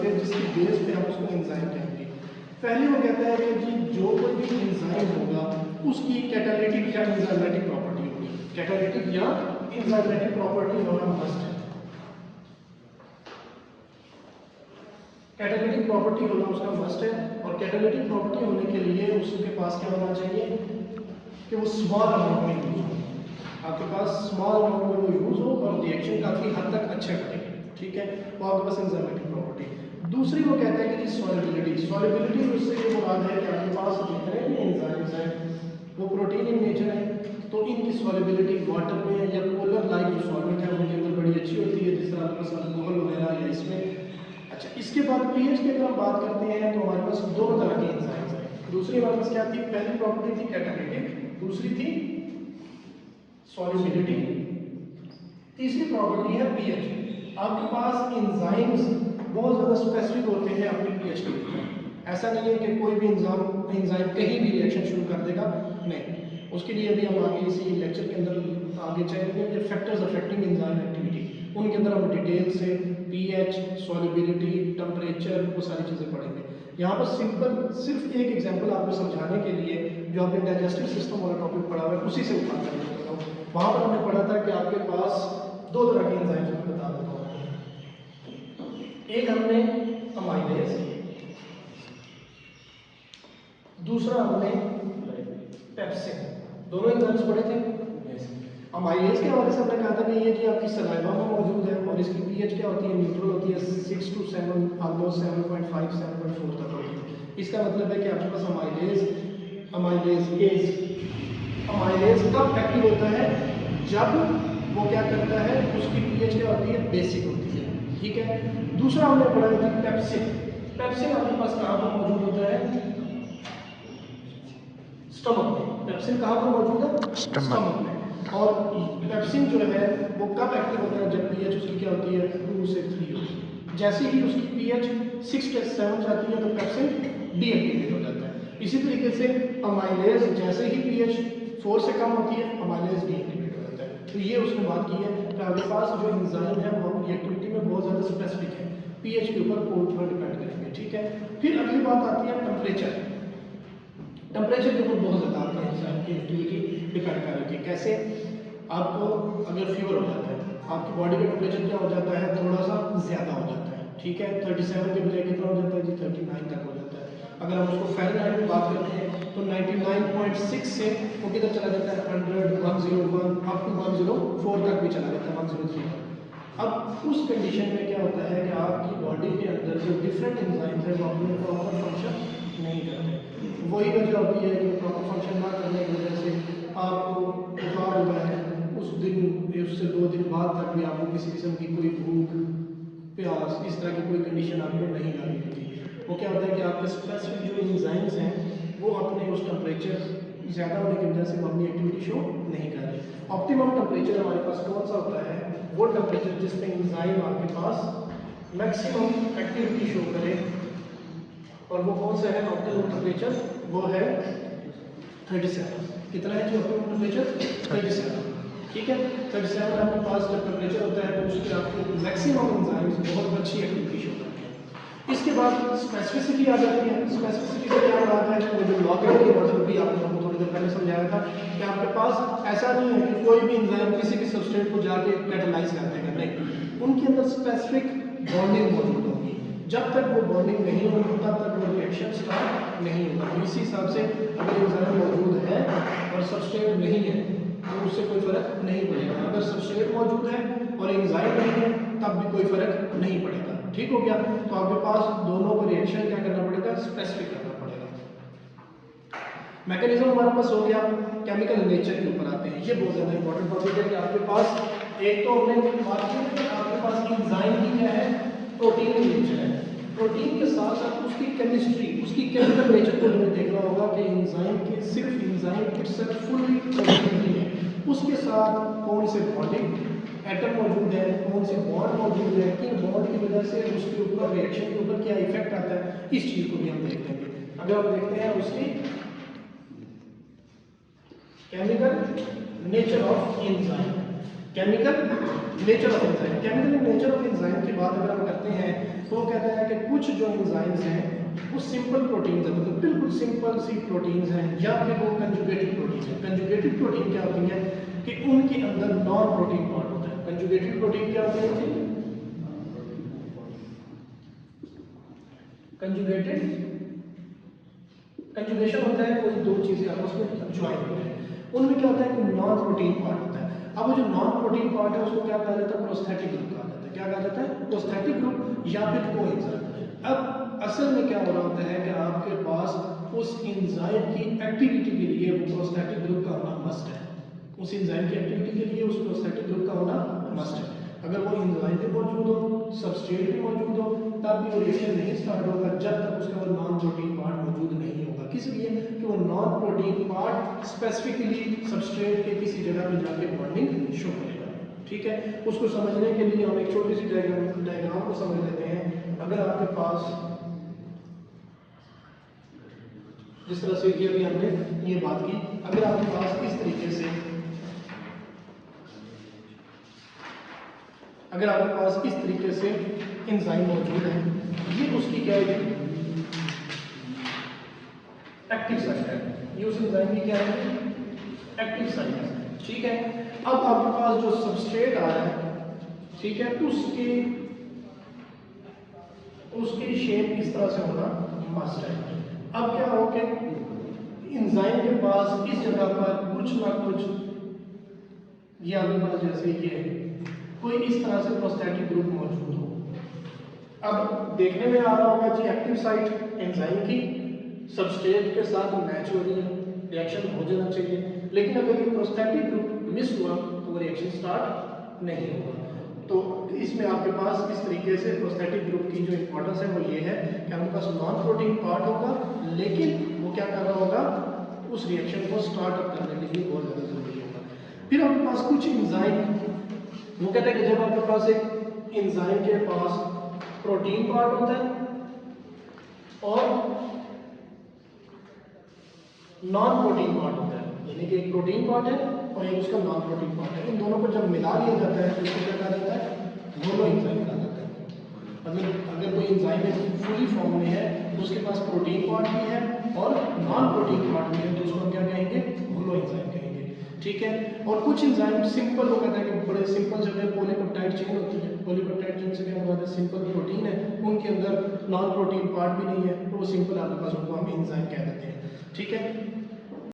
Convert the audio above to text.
होंगे जिसकी बेस पे हम उसको एंजाइम कहेंगे। पहले वो कहता है कि जी जो कोई भी एंजाइम होगा उसकी कैटालिटिक या एंजाइमेटिक प्रॉपर्टी होगी। कैटालिटिक या एंजाइमेटिक प्रॉपर्टी होना मस्ट है। कैटालिटिक प्रॉपर्टी होना उसका मस्ट है, और कैटालिटिक प्रॉपर्टी होने के लिए उसके पास क्या होना चाहिए कि वो स्मॉल अमाउंट में यूज हो। आपके पास स्मॉल अमाउंट में वो यूज हो और रिएक्शन काफ़ी हद तक अच्छे करेंगे, ठीक है, वो आपके पास एंजाइमेटिक प्रॉपर्टी। दूसरी वो कहता है कि जी सॉल्युबिलिटी उससे ये मुराद है कि आपके पास जितने भी एंजाइम्स हैं वो प्रोटीन इन नेचर है, तो इनकी सॉल्युबिलिटी वाटर में या पोलर लाइक जो सॉल्वेंट है उनके अंदर बड़ी अच्छी होती है, जिस तरह आपके पास अल्कोहल वगैरह या इसमें। अच्छा, इसके बाद पीएच की अगर हम बात करते हैं तो हमारे पास दो तरह के एंजाइम्स हैं। दूसरी हमारे पास क्या थी, पहली प्रॉपर्टी थी कैटालिटिक, दूसरी थी सॉल्युबिलिटी, तीसरी प्रॉपर्टी है पीएच। आपके पास एंजाइम्स बहुत ज़्यादा स्पेसिफिक होते हैं अपने पीएच के लिए। ऐसा नहीं है कि कोई भी एंजाइम कहीं भी रिएक्शन शुरू कर देगा, नहीं। उसके लिए अभी हम आगे इसी लेक्चर के अंदर आगे चलेंगे फैक्टर्स अफेक्टिंग एंजाइम एक्टिविटी, उनके अंदर हम डिटेल से पीएच, सॉल्युबिलिटी, टेम्परेचर, वो सारी चीज़ें पढ़ेंगे। यहाँ पर सिंपल सिर्फ एक एग्जांपल आपको समझाने के लिए जो आपने डाइजेस्टिव सिस्टम वाला टॉपिक पढ़ा हुआ है उसी से उठा कर लेता हूँ। वहाँ पर हमने पढ़ा था कि आपके पास दो तरह के एंजाइम्स मैं बता देता हूँ। एक हमने अमाइलेज, दूसरा हमने पेप्सिन, दोनों एंजाइम्स पढ़े थे। अमाइलेज के हवाले से हमने कहा था कि ये जी आपकी सलाइवा में मौजूद है और इसकी पीएच क्या होती है, न्यूट्रल होती है, 6 to 7, ऑलमोस्ट 7.5 7.4 तक होती है। इसका मतलब है कि आपके पास अमाइलेज कब एक्टिव होता है, जब वो क्या करता है, उसकी पीएच क्या होती है, बेसिक होती है, ठीक है। दूसरा हमने पढ़ा था पेप्सिन। पेप्सिन आपके पास कहाँ पर मौजूद होता है, स्टमक में। पेप्सिन कहाँ पर मौजूद है, स्टमक में। और पेप्सिन जो है वो कब एक्टिव होता है, जब पीएच उसकी क्या होती है, 2 से 3 होती है। जैसे ही उसकी पीएच 6 से 7 जाती है तो पेप्सिन डीएक्टिवेट हो जाता है। इसी तरीके से अमाइलेज जैसे ही पीएच 4 से कम होती है अमाइलेज डीएक्टिवेट हो जाता है। तो ये उसने बात की है कि आपके पास जो एंजाइम है वो अपनी एक्टिविटी में बहुत ज़्यादा स्पेसिफिक है, पीएच के ऊपर पूरा डिपेंड करेंगे, ठीक है। फिर अगली बात आती है टेम्परेचर। टेम्परेचर के ऊपर बहुत ज़्यादा आपके एंजाइम की एक्टिविटी डिपेंड कर रही है। कैसे, आपको अगर फीवर हो जाता है, आपकी बॉडी का टेम्परेचर क्या हो जाता है, थोड़ा सा ज़्यादा हो जाता है, ठीक है, 37 के बजाय कितना हो जाता है जी, 39 तक हो जाता है। अगर हम उसको फ़ारेनहाइट में बात करते हैं तो 99.6 से वो किधर चला जाता है, 100, 101 अप टू 104 तक भी चला जाता है, 103 तक। अब उस कंडीशन में क्या होता है कि आपकी बॉडी के अंदर जो डिफरेंट एंजाइम्स हैं वो अपने प्रॉपर फंक्शन नहीं करते। वही वजह होती है कि प्रॉपर फंक्शन ना करने की वजह से आपको बुखार हुआ है, उस दिन उससे 2 दिन बाद तक भी आपको किसी किस्म की कोई भूख, प्यास, इस तरह की कोई कंडीशन आपको नहीं लगी होती। वो क्या होता है कि आपके स्पेसिफिक जो एंजाइम्स हैं वो अपने उस टेम्परेचर ज़्यादा होने की वजह से वो अपनी एक्टिविटी शो नहीं कर रहे। ऑप्टिमम टेम्परेचर हमारे पास कौन सा होता है, वो टेम्परेचर जिसमें एंजाइम आपके पास मैक्सिमम एक्टिविटी शो करे, और वो कौन सा है ऑप्टिमम टेम्परेचर, वो है 37। कितना है जो ऑप्टिमम टेम्परेचर, 37, ठीक है। 37 आपके पास जब टेम्परेचर होता है तो उसके आपको मैक्सिमम एंजाइम्स बहुत अच्छी एक्टिविटी शो करते हैं। इसके बाद स्पेसिफिसिटी आ जाती है। स्पेसिफिसिटी से क्या बात है, वो जो लॉकडाउन की मतलब भी आपको थोड़ी देर पहले समझाया था कि आपके पास ऐसा नहीं है कि कोई भी एंजाइम किसी भी सबस्ट्रेट को जाके कैटालाइज कर देगा, नहीं, उनके अंदर स्पेसिफिक बॉन्डिंग मौजूद होगी। जब तक वो बॉन्डिंग नहीं होगी तब तक वो रिएक्शन स्टार्ट नहीं होगा। तो इसी हिसाब से अगर एंजाइम मौजूद है और सबस्ट्रेट नहीं है तो उससे कोई फर्क नहीं पड़ेगा। अगर सबस्ट्रेट मौजूद है और एंजाइम नहीं है तब भी कोई फर्क नहीं पड़ेगा, ठीक हो गया। तो आपके पास दोनों को रिएक्शन क्या करना पड़ेगा, स्पेसिफिक करना पड़ेगा। मैकेनिज्म हमारे पास हो गया। केमिकल नेचर के ऊपर आते हैं, ये बहुत ज़्यादा इंपॉर्टेंट टॉपिक है कि आपके पास एक तो हमने बात की आपके पास एंजाइम की क्या है, प्रोटीन नेचर है। प्रोटीन के साथ साथ उसकी केमिस्ट्री, उसकी केमिकल नेचर को हमें देखना होगा कि एंजाइम के सिर्फ एंजाइम इटसेल्फ फुल्ली प्रोटीन नहीं है, उसके साथ कौन से बॉन्डिंग एटम मौजूद है, कौन से बॉन्ड मौजूद है, किन बॉन्ड की वजह से उसके ऊपर रिएक्शन के ऊपर क्या इफेक्ट आता है, इस चीज़ को भी हम देख लेंगे। अगर हम देखते हैं उसकी chemical nature of enzyme, chemical nature of enzyme की बात अगर हम करते हैं तो कहते हैं कि कुछ जो एंजाइम्स हैं वो सिंपल प्रोटीन्स हैं, मतलब बिल्कुल सिंपल सी प्रोटीन्स हैं, या फिर वो कंजुगेटेड प्रोटीन है। कंजुगेटेड प्रोटीन क्या होती है कि उनके अंदर नॉन प्रोटीन पार्ट होता है। कंजुगेटेड प्रोटीन क्या होती है? कंजुगेशन होता है कोई दो चीजें आपस में ज्वाइन होते हैं, उनमें क्या होता है कि नॉन प्रोटीन पार्ट होता है। अब वो जो नॉन प्रोटीन पार्ट है उसको क्या कहा जाता है? प्रोस्थेटिक ग्रुप कहा जाता है। क्या कहा जाता है? प्रोस्थेटिक ग्रुप या फिर कोएंजाइम। अब असल में क्या हो रहा होता है कि आपके पास उस एंजाइम की एक्टिविटी के लिए वो प्रोस्थेटिक ग्रुप का होना मस्ट है। उस एंजाइम की एक्टिविटी के लिए उस प्रोस्थेटिक ग्रुप का होना मस्ट है। अगर वो एंजाइम भी मौजूद हो, सबस्ट्रेट भी मौजूद हो, तब भी वो रिएक्शन नहीं स्टार्ट होगा जब तक उसका वो नॉन प्रोटीन पार्ट मौजूद नहीं होगा। किस लिए? कि वो non protein part specifically substrate के किसी जगह पे जाके बॉन्डिंग शो करेगा। ठीक है, उसको समझने के लिए हम एक छोटी सी डायग्राम को समझ लेते हैं। अगर आपके पास जिस तरह से ये अभी हमने ये बात की, अगर आपके पास इस तरीके से अगर आपके पास इस तरीके से एंजाइम मौजूद है, ये उसकी क्या है? एक्टिव साइट है। ये उस एंजाइम की क्या है? एक्टिव साइट है। ठीक है, अब आपके पास जो सबस्ट्रेट आ रहा है, ठीक है, उसकी शेप इस तरह से होना मस्ट है। अब क्या हो कि एंजाइम के पास इस जगह पर कुछ ना कुछ, ये आपके पास जैसे ये कोई इस तरह से प्रोस्थेटिक ग्रुप मौजूद हो। अब देखने में आ रहा होगा जी एक्टिव साइट एंजाइम की सबस्ट्रेट के साथ मैच हो रही है, रिएक्शन हो जाना चाहिए। लेकिन अगर ये प्रोस्थेटिक ग्रुप मिस हुआ तो वो रिएक्शन स्टार्ट नहीं होगा। तो इसमें आपके पास इस तरीके से प्रोस्थेटिक ग्रुप की जो इंपॉर्टेंस है वो ये है कि हमारे पास नॉन प्रोटीन पार्ट होगा, लेकिन वो क्या कर रहा होगा? उस रिएक्शन को स्टार्ट अप करने के लिए बहुत ज़्यादा जरूरी होगा। फिर आपके पास कुछ एंजाइम, वो कहते हैं कि जब आपके पास एक एंजाइम के पास प्रोटीन पार्ट होता है और नॉन प्रोटीन पार्ट होता है, यानी कि एक प्रोटीन पार्ट है और एक उसका नॉन प्रोटीन पार्ट है, इन दोनों को जब मिला लिया जाता है तो इसको क्या कहा जाता है? मोनो एंजाइम कहा जाता है। मतलब अगर कोई एंजाइम फुली फॉर्म में है तो उसके पास प्रोटीन पार्ट भी है और नॉन प्रोटीन पार्ट भी है, तो उसको हम क्या कहेंगे? मोनो एंजाइम कहेंगे। ठीक है, और कुछ एंजाइम सिंपल, वो कहते हैं कि बड़े सिंपल से पॉलीपेप्टाइड चेन होती है। पॉलीपेप्टाइड चेन से क्या मतलब है? सिंपल प्रोटीन है, उनके अंदर नॉन प्रोटीन पार्ट भी नहीं है, तो वो सिंपल आपके पास उनको हम एंजाइम कह देते हैं। ठीक है,